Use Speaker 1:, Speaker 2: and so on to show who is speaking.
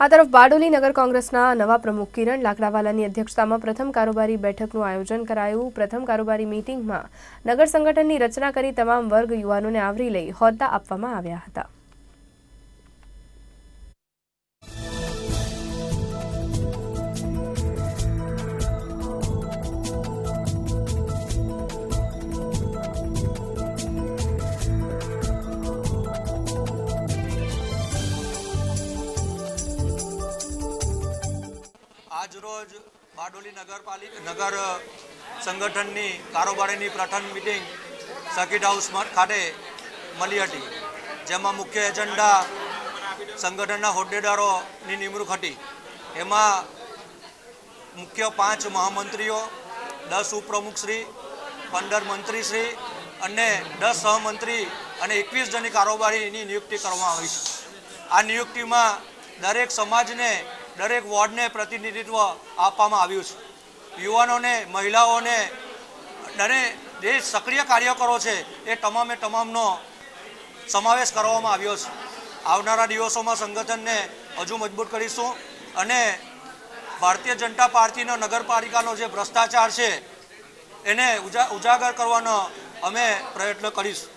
Speaker 1: આ તરફ બારડોલી નગર કોંગ્રેસના નવા પ્રમુખ કિરણ લાકડાવાલાની અધ્યક્ષતામાં પ્રથમ કારોબારી બેઠકનું આયોજન કરાયું। પ્રથમ કારોબારી મીટિંગમાં નગર સંગઠનની રચના કરી તમામ વર્ગ યુવાનોને આવરી લઈ હોદ્દા આપવામાં આવ્યા હતા।
Speaker 2: आज रोज बारडोली नगर संगठननी कारोबारीनी प्रथम मीटिंग सर्किट हाउस खाते मळी हती, जेमां मुख्य एजेंडा संगठनना होद्देदारोनी निमणूक हती। एमां मुख्य 5 महामंत्रीओ, 10 उपप्रमुखश्री, 15 मंत्रीश्री अने 10 सहमंत्री अने 21 जनी कारोबारीनी नियुक्ति करवामां आवी छे। आ नियुक्तिमां दरेक समाजने दरेक वोर्ड ने प्रतिनिधित्व आपवामां आव्युं छे। युवानोने, महिलाओने अने जे सक्रिय कार्यकरो छे ए तमामे तमामनो समावेश करवामां आव्यो छे। आवनारा दिवसोमां संगठनने हजू मजबूत करीशुं अने भारतीय जनता पार्टीनो नगरपालिकानो जे भ्रष्टाचार छे एने उजागर करवानो अमे प्रयत्न करीशुं।